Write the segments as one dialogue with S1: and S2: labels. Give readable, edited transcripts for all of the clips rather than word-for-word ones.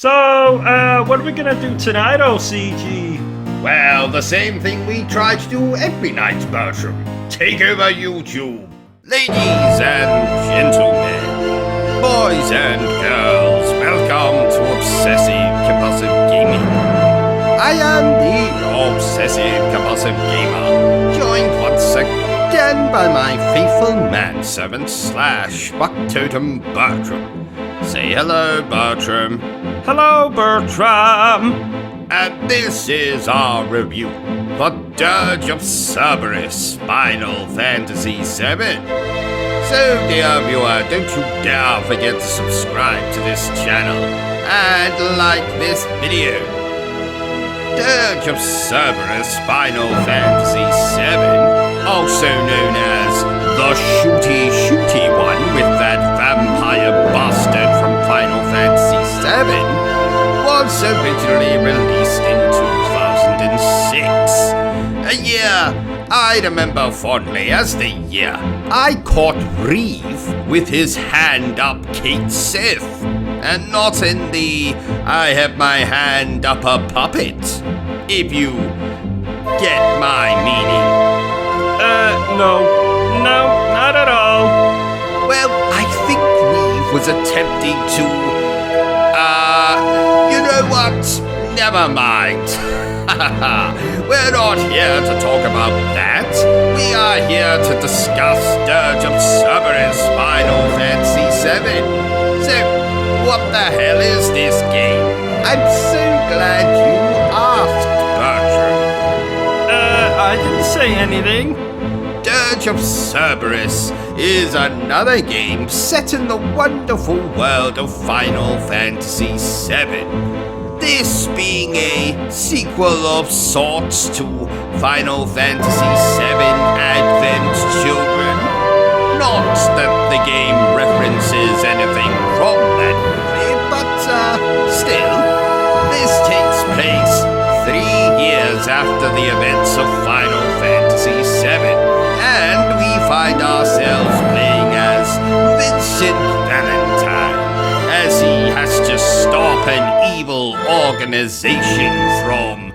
S1: What are we gonna do tonight, OCG?
S2: Well, the same thing we try to do every night, Bertram. Take over YouTube. Ladies and gentlemen, boys and girls, welcome to Obsessive Compulsive Gaming. I am the Obsessive Compulsive Gamer, joined once again by my faithful manservant / buck totem Bertram. Say hello, Bertram.
S1: Hello, Bertram.
S2: And this is our review for Dirge of Cerberus, Final Fantasy VII. So, dear viewer, don't you dare forget to subscribe to this channel and like this video. Dirge of Cerberus, Final Fantasy VII, also known as the shooty one with that vampire bastard from Final Fantasy VII, was originally released in 2006. A year I remember fondly as the year I caught Reeve with his hand up Kate Sith, and not in the I have my hand up a puppet, if you get my meaning.
S1: No, not at all.
S2: Well, I think Reeve was attempting to, you know what? Never mind. We're not here to talk about that. We are here to discuss Dirge of Cerberus, Final Fantasy VII. So, what the hell is this game? I'm so glad you asked, Bertram.
S1: I didn't say anything.
S2: Dirge of Cerberus is another game set in the wonderful world of Final Fantasy VII. This being a sequel of sorts to Final Fantasy VII Advent Children. Not that the game references anything from that movie, but still, this takes place 3 years after the events of Final Fantasy VII, and we find ourselves playing as Vincent Valentine, as he has to stop an evil organization from,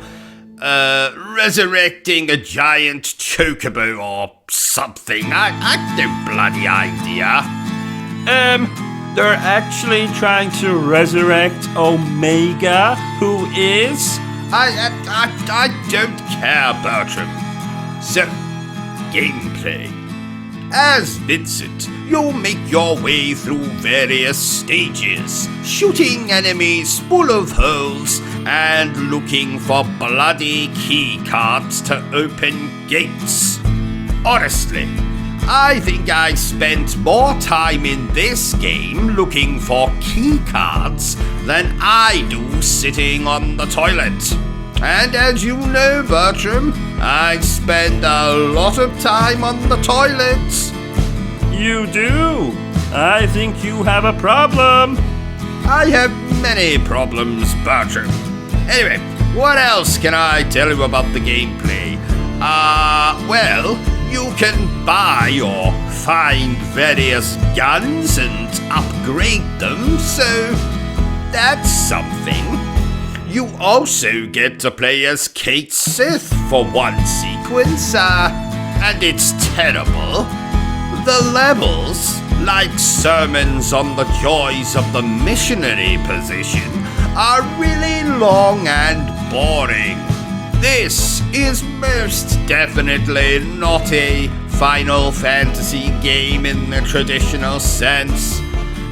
S2: resurrecting a giant chocobo or something. I've no bloody idea.
S1: They're actually trying to resurrect Omega, who is...
S2: I don't care, Bertram. So, gameplay. As Vincent, you'll make your way through various stages, shooting enemies full of holes and looking for bloody key cards to open gates. Honestly, I think I spent more time in this game looking for key cards than I do sitting on the toilet. And as you know, Bertram, I spend a lot of time on the toilet.
S1: You do? I think you have a problem.
S2: I have many problems, Bertram. Anyway, what else can I tell you about the gameplay? Well, you can buy or find various guns and upgrade them, so that's something. You also get to play as Kate Sith for one sequence, and it's terrible. The levels, like sermons on the joys of the missionary position, are really long and boring. This is most definitely not a Final Fantasy game in the traditional sense.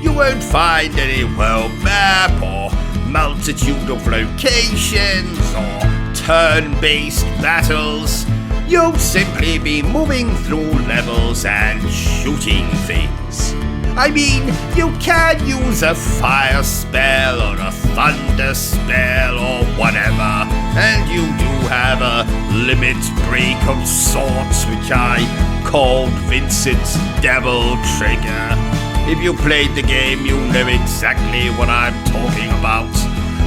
S2: You won't find any world map or multitude of locations or turn-based battles. You'll simply be moving through levels and shooting things. I mean, you can use a fire spell or a thunder spell or whatever, and you do have a limit break of sorts, which I called Vincent's Devil Trigger. If you played the game, you'll know exactly what I'm talking about.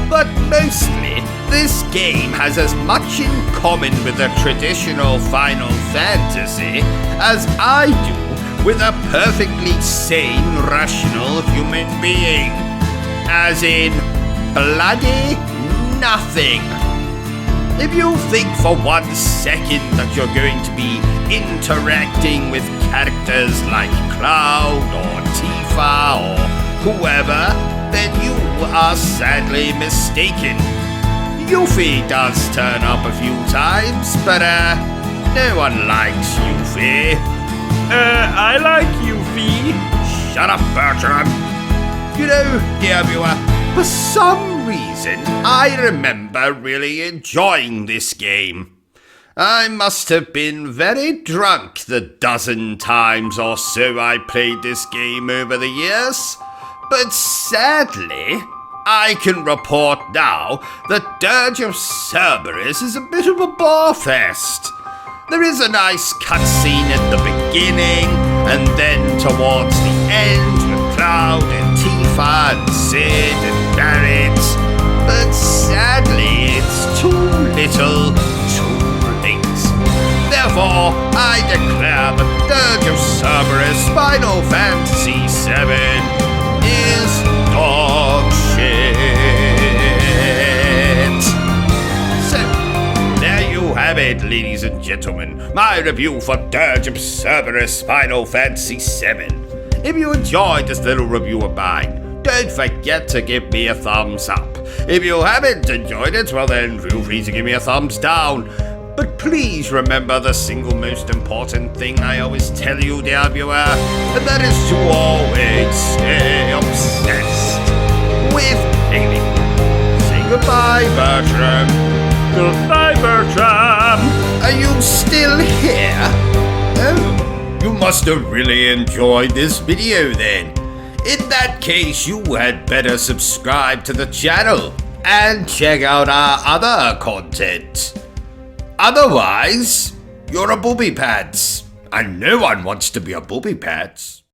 S2: But mostly, this game has as much in common with a traditional Final Fantasy as I do with a perfectly sane, rational human being. As in, bloody nothing. If you think for 1 second that you're going to be interacting with characters like Cloud or Tifa or whoever, then you are sadly mistaken. Yuffie does turn up a few times, but no one likes Yuffie.
S1: I like Yuffie.
S2: Shut up, Bertram. You know, dear viewer, for some reason, I remember really enjoying this game. I must have been very drunk the dozen times or so I played this game over the years. But sadly, I can report now that Dirge of Cerberus is a bit of a bore fest. There is a nice cutscene at the beginning, and then towards the end with Cloud and Tifa and Sid and Barrett. But sadly, it's too little, too late. Therefore, I declare that Dirge of Cerberus Final Fantasy VII is dog shit. So, there you have it, ladies and gentlemen. My review for Dirge of Cerberus Final Fantasy VII. If you enjoyed this little review of mine, don't forget to give me a thumbs up. If you haven't enjoyed it, well then feel free to give me a thumbs down. But please remember the single most important thing I always tell you, dear viewer, and that is to always stay obsessed with gaming. Say goodbye, Bertram.
S1: Goodbye, Bertram.
S2: Are you still here? Oh, you must have really enjoyed this video then. In that case, you had better subscribe to the channel and check out our other content. Otherwise, you're a booby pants, and no one wants to be a booby pants.